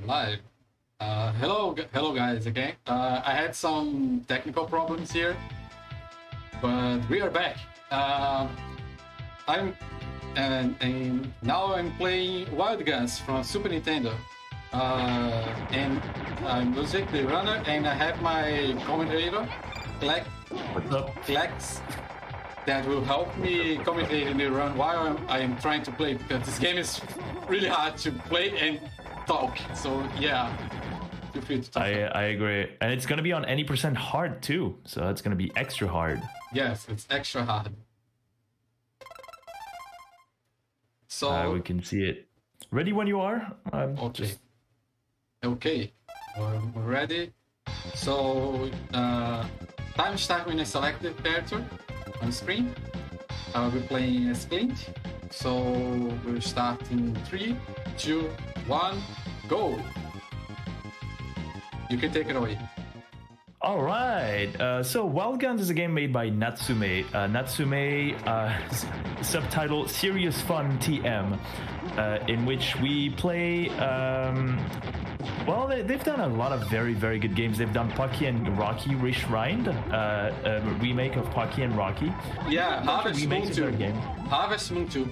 Live. Hello guys again. I had some technical problems here, but we are back. I'm and now I'm playing Wild Guns from Super Nintendo. And I'm Lusvik, the runner, and I have my commentator, What's up? Klex, that will help me commentate in the run while I am trying to play, because this game is really hard to play and talk. So yeah, feel free to talk. I agree, and it's gonna be on any percent hard too, so it's gonna be extra hard. Yes, it's extra hard. So We can see it. Ready when you are. okay, okay, we're ready. So time start when I select the character on screen. I will be playing as Clint. So we'll start in 3, 2, 1, go. You can take it away. All right. So Wild Guns is a game made by Natsume. Natsume, subtitle Serious Fun TM, in which we play. Well, they've done a lot of very, very good games. They've done Pocky and Rocky Reshrined, a remake of Pocky and Rocky. Yeah, Harvest Moon Remakes of their 2. game. Harvest Moon 2.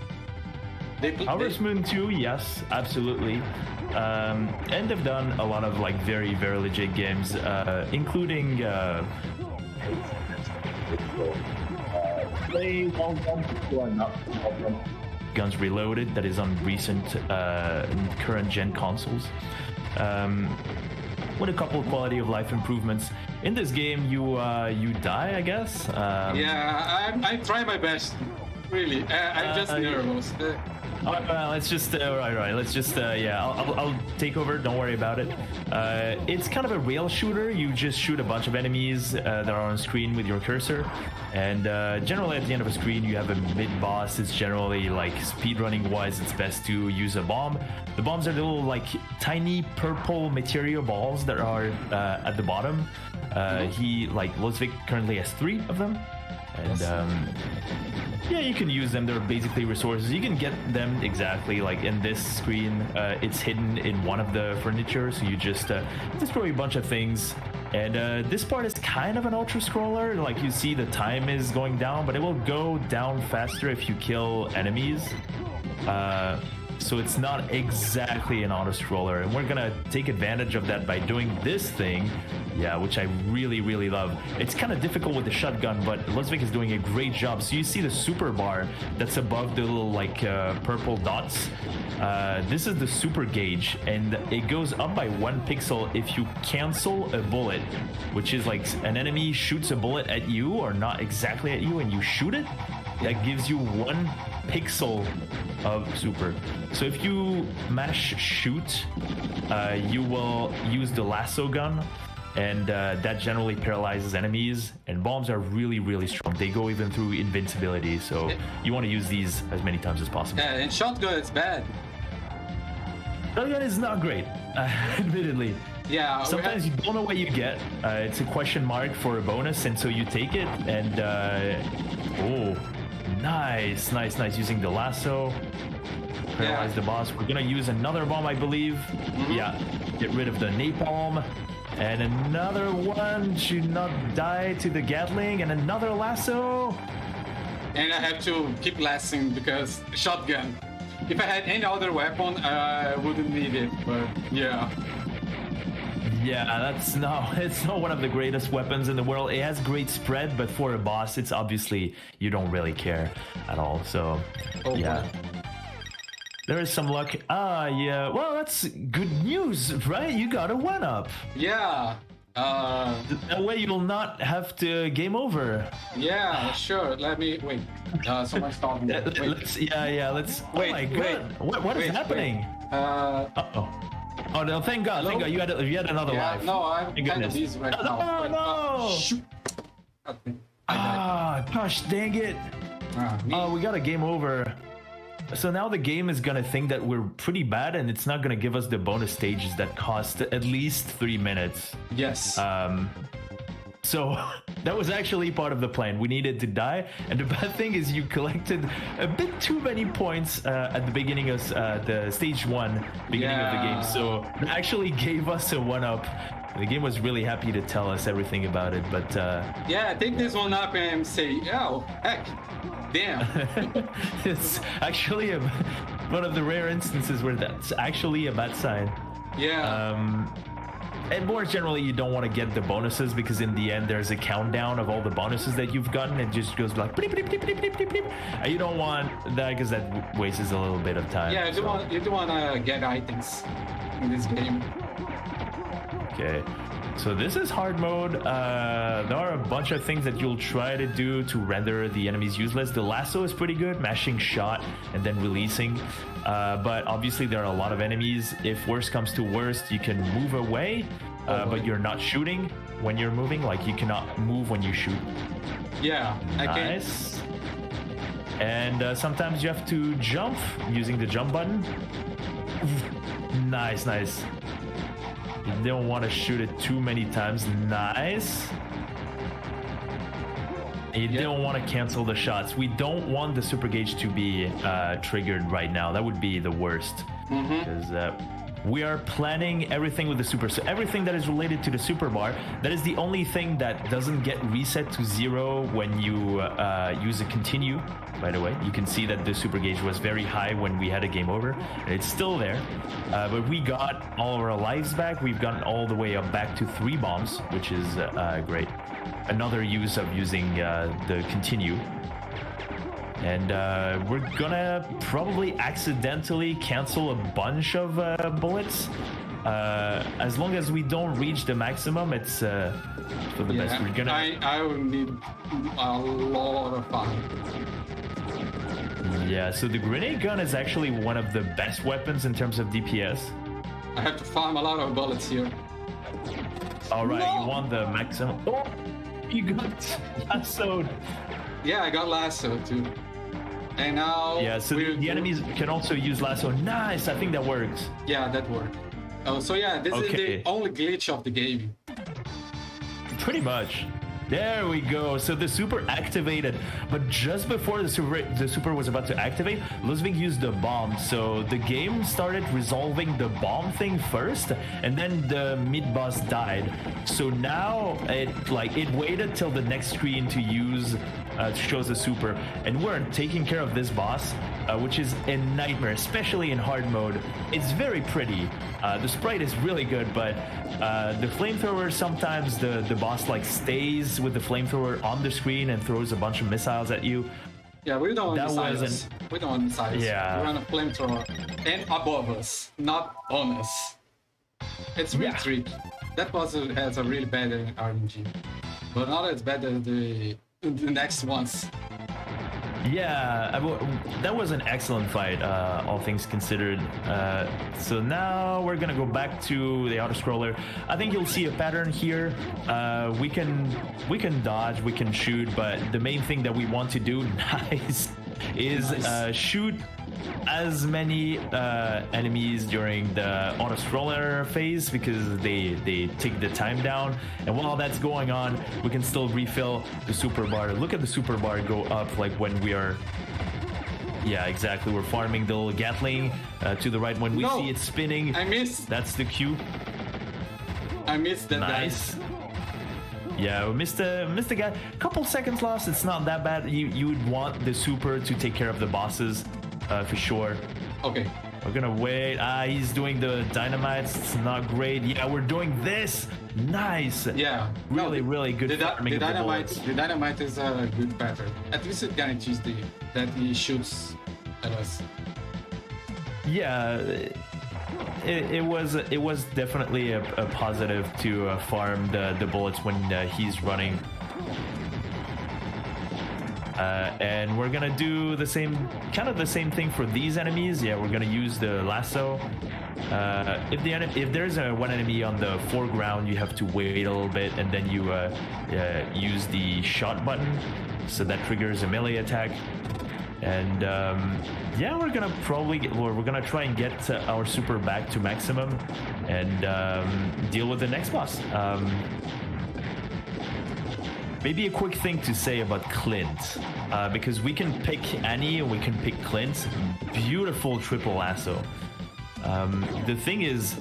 Harvest Moon 2, yes, absolutely. And they've done a lot of like very, very legit games, including Guns Reloaded, that is on recent current gen consoles. With a couple of quality of life improvements. In this game, you die, I guess. Yeah, I try my best. Really, I'm just nervous. Let's just right. Let's just yeah. I'll take over. Don't worry about it. It's kind of a rail shooter. You just shoot a bunch of enemies that are on screen with your cursor, and generally at the end of a screen you have a mid boss. It's generally like speedrunning wise, it's best to use a bomb. The bombs are little like tiny purple material balls that are at the bottom. Lusvik currently has 3 of them. And yeah, you can use them. They're basically resources. You can get them exactly like in this screen. It's hidden in one of the furniture, so you just destroy a bunch of things. And this part is kind of an ultra scroller. Like you see, the time is going down, but it will go down faster if you kill enemies. So it's not exactly an auto scroller, and we're gonna take advantage of that by doing this thing, yeah, which I really, really love. It's kind of difficult with the shotgun, but Lusvik is doing a great job. So you see the super bar that's above the little like purple dots. This is the super gauge, and it goes up by 1 pixel if you cancel a bullet, which is like an enemy shoots a bullet at you or not exactly at you, and you shoot it. That gives you 1 pixel of super. So if you mash shoot, you will use the lasso gun, and that generally paralyzes enemies. And bombs are really, really strong. They go even through invincibility, so you want to use these as many times as possible. Yeah, and shotgun is bad. Shotgun is not great, admittedly. Yeah. Sometimes you don't know what you get. It's a question mark for a bonus, and so you take it. And oh, nice. Using the lasso. Paralyze the boss. We're gonna use another bomb, I believe. Yeah, get rid of the napalm. And another one should not die to the Gatling. And another lasso. And I have to keep lasting because shotgun. If I had any other weapon, I wouldn't need it. But yeah. Yeah, it's not one of the greatest weapons in the world. It has great spread, but for a boss, it's obviously you don't really care at all. So yeah. There is some luck. Yeah. Well, that's good news, right? You got a 1-up. Yeah. That way you'll not have to game over. Yeah, sure. Let me wait. Someone's talking. Wait. Let's. Wait, oh my god! What is happening? Uh-oh. Oh no! Thank God! Thank God! You had another life. No, I'm kind of busy right now. No! Shoot. Gosh, dang it! We got a game over. So now the game is gonna think that we're pretty bad, and it's not gonna give us the bonus stages that cost at least 3 minutes. Yes. So That was actually part of the plan. We needed to die, and the bad thing is you collected a bit too many points at the beginning of the stage 1 beginning of the game, so it actually gave us a 1-up. The game was really happy to tell us everything about it, but yeah, take this one up and say, oh, heck, damn. It's actually one of the rare instances where that's actually a bad sign. Yeah. And more generally, you don't want to get the bonuses because in the end, there's a countdown of all the bonuses that you've gotten. It just goes like, bleep, bleep, bleep, bleep, bleep, bleep, bleep. And you don't want that because that wastes a little bit of time. Yeah, you do want to get items in this game. Okay, so this is hard mode. There are a bunch of things that you'll try to do to render the enemies useless. The lasso is pretty good, mashing shot and then releasing. But obviously there are a lot of enemies. If worst comes to worst, you can move away, but you're not shooting when you're moving. Like you cannot move when you shoot. Yeah, nice. And sometimes you have to jump using the jump button. Nice, nice. You don't want to shoot it too many times. Nice. You don't want to cancel the shots. We don't want the super gauge to be triggered right now. That would be the worst. Because we are planning everything with the super. So everything that is related to the super bar, that is the only thing that doesn't get reset to 0 when you use a continue. By the way, you can see that the super gauge was very high when we had a game over. And it's still there. But we got all of our lives back. We've gotten all the way up back to 3 bombs, which is great. Another use of using the continue. And we're gonna probably accidentally cancel a bunch of bullets. As long as we don't reach the maximum, it's for the best. We're gonna... I will need a lot of fun. Yeah, so the grenade gun is actually one of the best weapons in terms of DPS. I have to farm a lot of bullets here. Alright, you want the maximum. Oh, you got lassoed. Yeah, I got lasso too. And now... Yeah, so the enemies can also use lasso. Nice, I think that works. Yeah, that worked. Oh, so yeah, this is the only glitch of the game. Pretty much. There we go. So the super activated, but just before the super was about to activate, Lusvik used the bomb. So the game started resolving the bomb thing first, and then the mid boss died. So now it waited till the next screen to use shows the super, and we're taking care of this boss, which is a nightmare, especially in hard mode. It's very pretty. The sprite is really good, but the flamethrower, sometimes the boss like stays with the flamethrower on the screen and throws a bunch of missiles at you. Yeah, we don't want missiles. We don't want missiles. Yeah. We want a flamethrower and above us, not on us. It's really tricky. That boss has a really bad RNG, but not as bad as the next ones. Yeah, that was an excellent fight, all things considered. So now we're gonna go back to the auto-scroller. I think you'll see a pattern here. We can dodge, we can shoot, but the main thing that we want to do, is shoot as many enemies during the auto-scroller phase, because they take the time down, and while that's going on, we can still refill the super bar. Look at the super bar go up, like when we are... Yeah, exactly. We're farming the little Gatling to the right. When we see it spinning, I missed. That's the cue. I missed that. Nice. Yeah, we missed the guy. Couple seconds lost. It's not that bad. You would want the super to take care of the bosses. For sure. Okay. We're gonna wait. He's doing the dynamites. It's not great. Yeah, we're doing this. Nice. Yeah. Really good farming of the bullets. The dynamite is a good pattern. At least it guarantees that he shoots at us. Yeah. It was definitely a positive to farm the bullets when he's running. And we're gonna do the same thing for these enemies. Yeah, we're gonna use the lasso. If there's one enemy on the foreground, you have to wait a little bit, and then you use the shot button, so that triggers a melee attack. And yeah, we're gonna try and get our super back to maximum and deal with the next boss. maybe a quick thing to say about Clint, because we can pick Annie and we can pick Clint. Beautiful triple lasso. The thing is,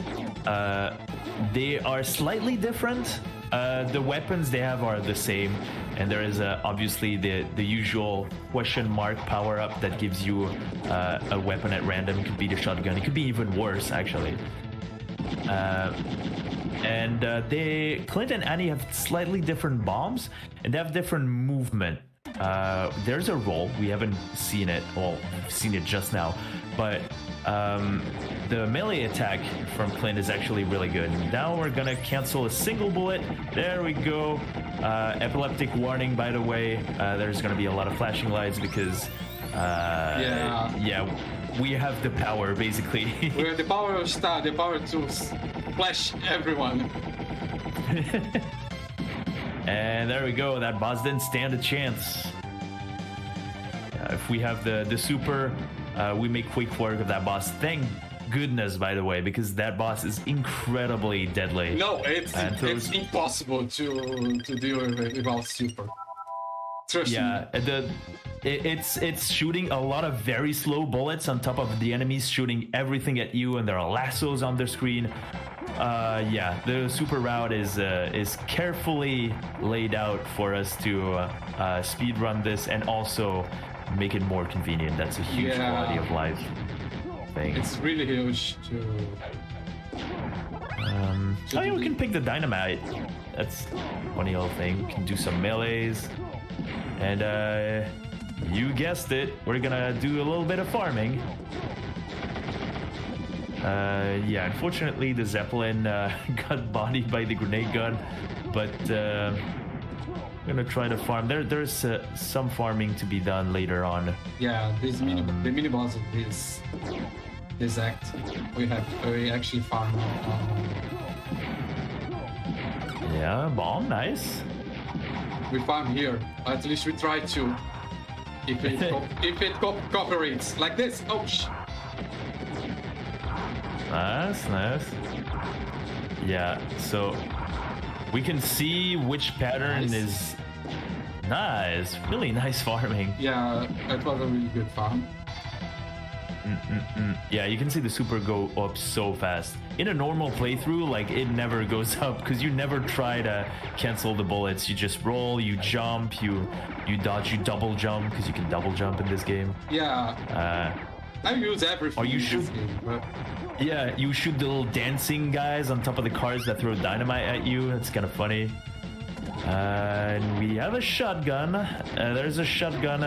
they are slightly different. The weapons they have are the same, and there is obviously the usual question mark power up that gives you a weapon at random. It could be the shotgun. It could be even worse, actually. And Clint and Annie have slightly different bombs, and they have different movement. There's a roll. We haven't seen it. Well, we've seen it just now, but the melee attack from Clint is actually really good. Now we're gonna cancel a single bullet. There we go. Epileptic warning, by the way. There's gonna be a lot of flashing lights because we have the power, basically. We have the power of star, the power to flash everyone. And there we go. That boss didn't stand a chance. If we have the super, we make quick work of that boss. Thank goodness, by the way, because that boss is incredibly deadly. No, it's impossible to deal with it without super. Trust me. It's shooting a lot of very slow bullets on top of the enemies shooting everything at you, and there are lassos on the screen. The super route is carefully laid out for us to speed run this and also make it more convenient. That's a huge quality of life thing. It's really huge we can pick the dynamite. That's funny little thing. We can do some melees. And you guessed it, we're gonna do a little bit of farming. Unfortunately the Zeppelin got bodied by the grenade gun, but I'm gonna try to farm. There's some farming to be done later on. Yeah, the mini boss of this act, we actually farm. Bomb, nice. We farm here. At least we try to. If it cooperates like this. Oh sh. Nice. Yeah, so we can see which pattern is nice. Really nice farming. Yeah, that was a really good farm. Yeah, you can see the super go up so fast. In a normal playthrough, like, it never goes up because you never try to cancel the bullets. You just roll, you jump, you dodge, you double jump because you can double jump in this game. Yeah. I use everything. Or you shoot. Yeah, you shoot the little dancing guys on top of the cars that throw dynamite at you. That's kind of funny. And we have a shotgun. There's a shotgun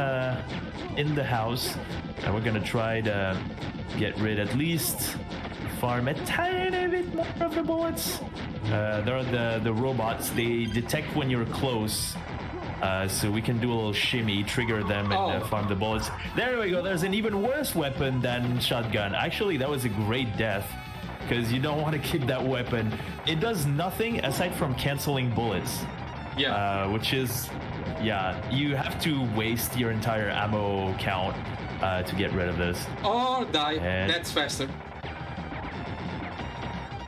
in the house, and we're gonna try to get rid, at least farm a tiny bit more of the bullets. There are the robots. They detect when you're close, so we can do a little shimmy, trigger them, and farm the bullets. There we go. There's an even worse weapon than shotgun. Actually, that was a great death, because you don't want to keep that weapon. It does nothing aside from canceling bullets. Yeah. Which is, you have to waste your entire ammo count to get rid of this. Or die. That's faster.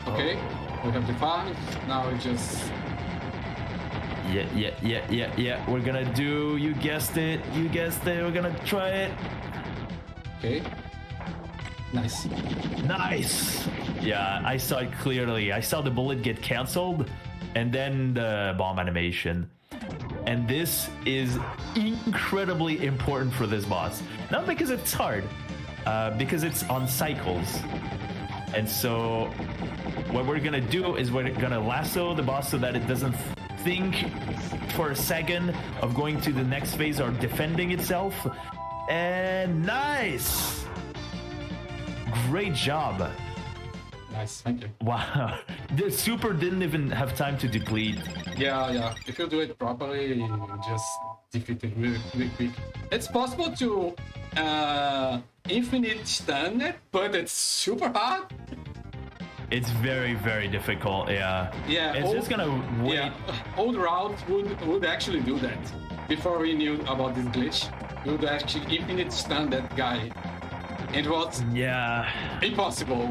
Okay. We have the farm. Now we just... Yeah. We're gonna do, you guessed it. We're gonna try it. Okay. Nice. Yeah, I saw it clearly. I saw the bullet get canceled, and then the bomb animation. And this is incredibly important for this boss. Not because it's hard, because it's on cycles. And so what we're gonna do is we're gonna lasso the boss so that it doesn't think for a second of going to the next phase or defending itself. And nice! Great job. Nice, thank you. Wow, the super didn't even have time to deplete. Yeah. If you do it properly, you just defeat it really quick. It's possible to infinite stun it, but it's super hard. It's very, very difficult. Yeah. It's just gonna wait. Yeah, old route would actually do that. Before we knew about this glitch, we would actually infinite stun that guy. It was impossible.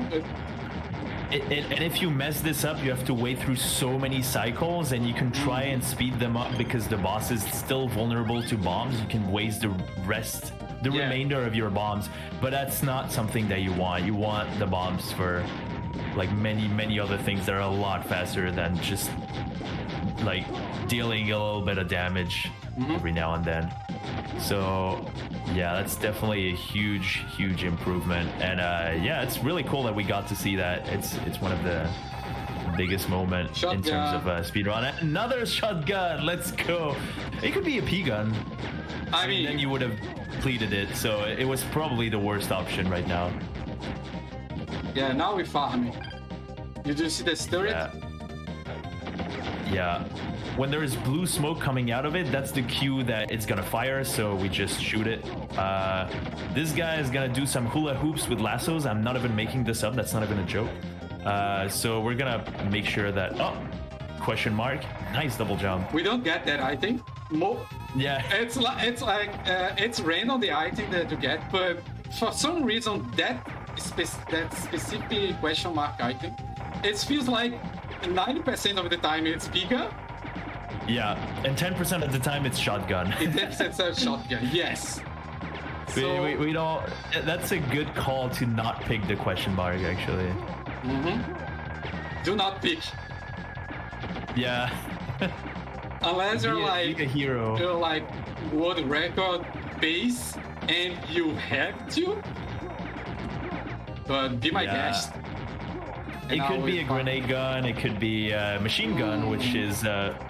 And if you mess this up, you have to wait through so many cycles, and you can try and speed them up because the boss is still vulnerable to bombs. You can waste the remainder of your bombs, but that's not something that you want. You want the bombs for like many other things that are a lot faster than just like dealing a little bit of damage every now and then. So yeah, that's definitely a huge improvement, and yeah, it's really cool that we got to see that. It's one of the biggest moments in terms of speedrun. Another shotgun, let's go. It could be a P gun. I mean, then you would have completed it, so it was probably the worst option right now. Yeah, now we're farming. You do see the turret? Yeah. When there is blue smoke coming out of it, that's the cue that it's gonna fire, so we just shoot it. This guy is gonna do some hula hoops with lassos. I'm not even making this up, that's not even a joke. So we're gonna make sure that... Oh! Question mark. Nice double jump. We don't get that item. Yeah. It's it's random the item that you get, but for some reason that specific question mark item, it feels like 90% of the time it's Pika. Yeah, and 10% of the time it's shotgun. 10% shotgun, yes. So, we don't... That's a good call to not pick the question mark, actually. Do not pick. Yeah. Unless you're like a hero. You're like world record base and you have to. But be my guest. It could be a grenade gun, it could be a machine gun, which is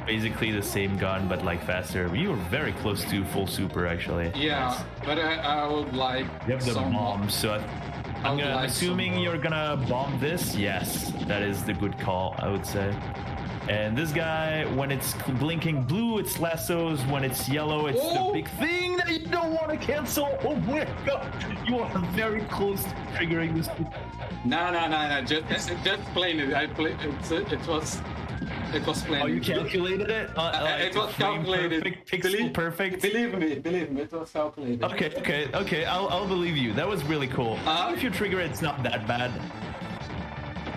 basically the same gun, but like faster. You were very close to full super, actually. Yeah, nice. But I would like... You have the bomb, so I'm assuming you're gonna bomb this. Yes, that is the good call, I would say. And this guy, when it's blinking blue, it's lassos. When it's yellow, it's the big thing that you don't want to cancel. Oh my god, you are very close to triggering this. No. Just playing it. It was playing. Oh, you calculated it? It was calculated. Pixel perfect. Believe me, it was calculated. Okay. I'll believe you. That was really cool. If you trigger it, it's not that bad.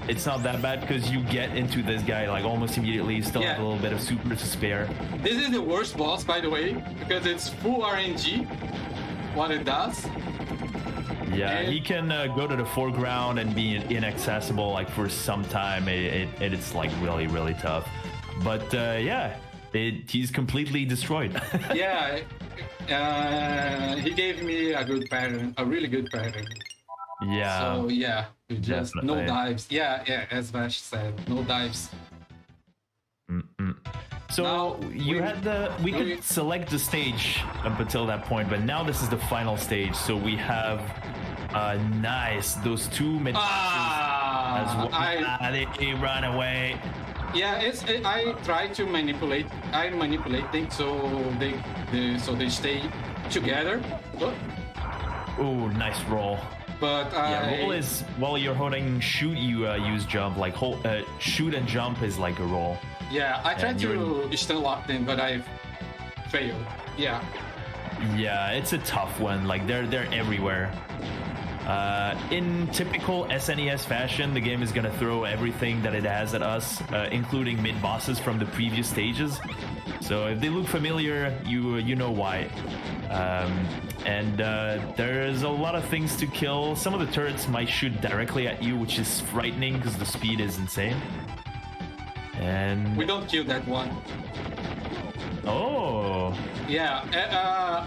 It's not that bad because you get into this guy like almost immediately. You still have a little bit of super to spare. This is the worst boss, by the way, because it's full RNG. What it does. Yeah, and he can go to the foreground and be inaccessible like for some time. It's like really tough. But yeah, he's completely destroyed. Yeah, he gave me a good pattern, a really good pattern. Yeah. So yeah, just no dives. Yeah, as Vash said, no dives. So now, we could select the stage up until that point, but now this is the final stage. So we have nice those two mid as well. They run away. Yeah, I try to manipulate. I manipulate things so they stay together. Oh, nice roll. But roll is while you're holding shoot, you use jump. Like shoot and jump is like a roll. Yeah, I tried to stun lock them, but I failed. Yeah. Yeah, it's a tough one. Like they're everywhere. In typical SNES fashion, the game is gonna throw everything that it has at us, including mid bosses from the previous stages. So if they look familiar, you know why. And there's a lot of things to kill. Some of the turrets might shoot directly at you, which is frightening because the speed is insane. And we don't kill that one. Oh. Yeah.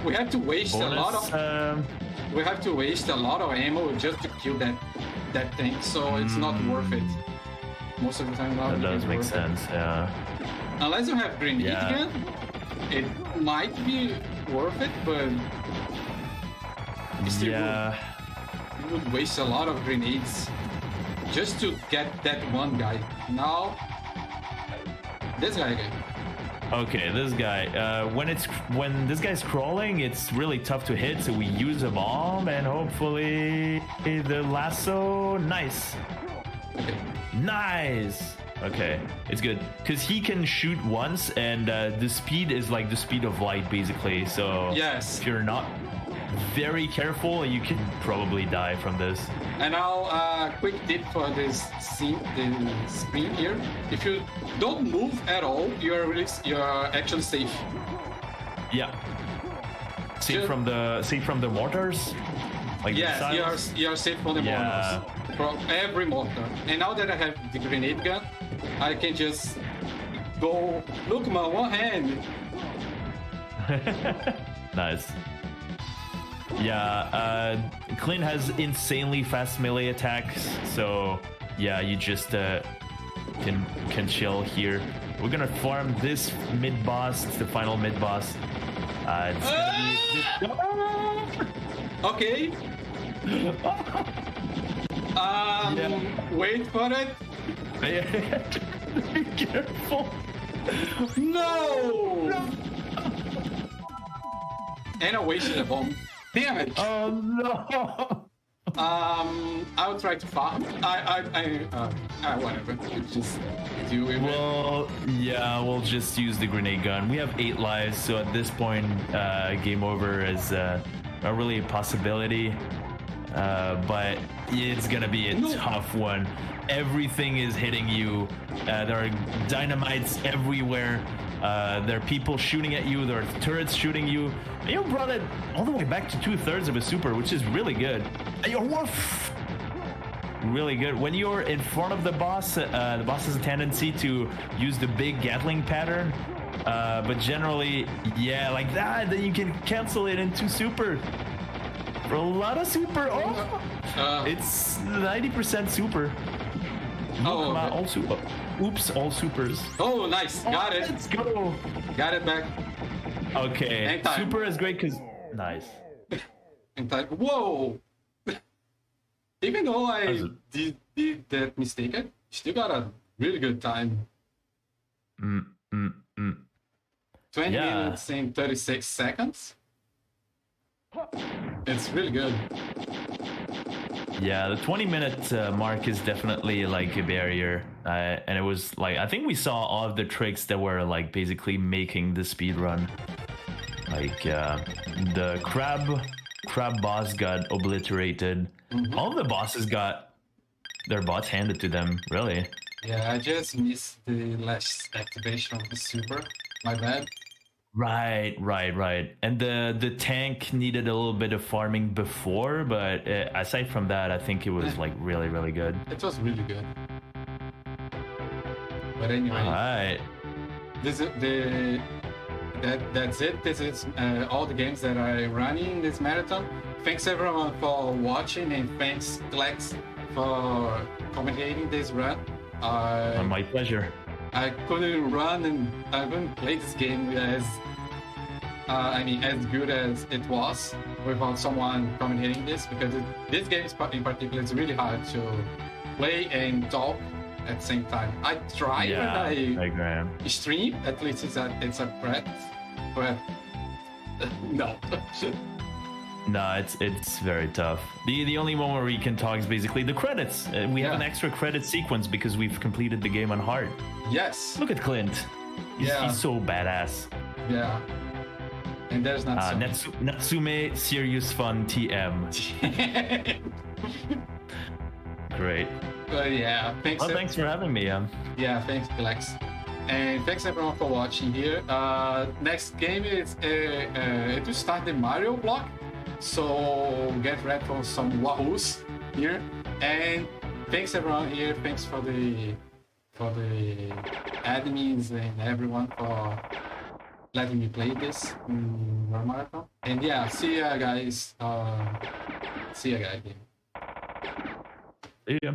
We have to waste a lot of. We have to waste a lot of ammo just to kill that thing. So it's not worth it. Most of the time, that does make sense. Yeah. Unless you have grenade gun, it might be worth it, but still you would waste a lot of grenades just to get that one guy. Now, this guy again. Okay, this guy. When this guy's crawling, it's really tough to hit. So we use a bomb, and hopefully the lasso. Nice. Okay. Nice. Okay, it's good because he can shoot once, and the speed is like the speed of light, basically. So yes, if you're not very careful. You can probably die from this. And now, quick tip for this scene, the screen here. If you don't move at all, you're actually safe. Yeah. Safe Sure. from the mortars. Like Yes, missiles? you're safe from the Yeah. mortars. From every mortar. And now that I have the grenade gun, I can just go. Look, man, one hand. Nice. Yeah, Clint has insanely fast melee attacks, so yeah, you just can chill here. We're gonna farm this mid boss. It's the final mid boss. It's gonna be... Okay. Wait for it. Be careful. No! And I wasted a bomb. Damn it! Oh no! I'll try to farm. Whatever. Just do it. Well, yeah, we'll just use the grenade gun. We have 8 lives, so at this point, game over is not really a possibility. But it's gonna be a tough one. Everything is hitting you. There are dynamites everywhere. There are people shooting at you. There are turrets shooting you. And you brought it all the way back to 2/3 of a super, which is really good. Really good. When you're in front of the boss has a tendency to use the big Gatling pattern. But generally, yeah, like that, then you can cancel it into super. For a lot of super. It's 90% super. Oh, Come on, okay. all super. Oops, all supers. Oh, nice. Got it. Let's go. Got it back. Okay. And time. Super is great because nice. In time. Whoa! Even though I did that mistake, I still got a really good time. 20 Yeah. minutes and 36 seconds. It's really good. Yeah, the 20-minute mark is definitely like a barrier, and it was like I think we saw all of the tricks that were like basically making the speed run. Like the crab boss got obliterated. All of the bosses got their bots handed to them. Really. Yeah, I just missed the last activation of the super. My bad. Right. And the tank needed a little bit of farming before, but aside from that, I think it was like really good. It was really good. But anyway, All right. this is that's it. This is all the games that I run in this marathon. Thanks everyone for watching, and thanks Lex for commentating this run. My pleasure. I couldn't run and I couldn't play this game as as good as it was without someone commentating this, because this game in particular is really hard to play and talk at the same time. I try when I agree. stream, at least it's a practice, but no. No, it's very tough. The only one where we can talk is basically the credits. We have an extra credit sequence because we've completed the game on hard. Yes. Look at Clint. He's so badass. Yeah. And there's not Natsume Serious Fun TM. Great. But yeah, thanks. Well, thanks for having me. Yeah, thanks, Lex. And thanks everyone for watching here. Next game is to start the Mario block. So get ready for some wahoos here. And thanks everyone here. Thanks for the admins and everyone for letting me play this marathon. And yeah, see ya guys. See ya guys. See ya.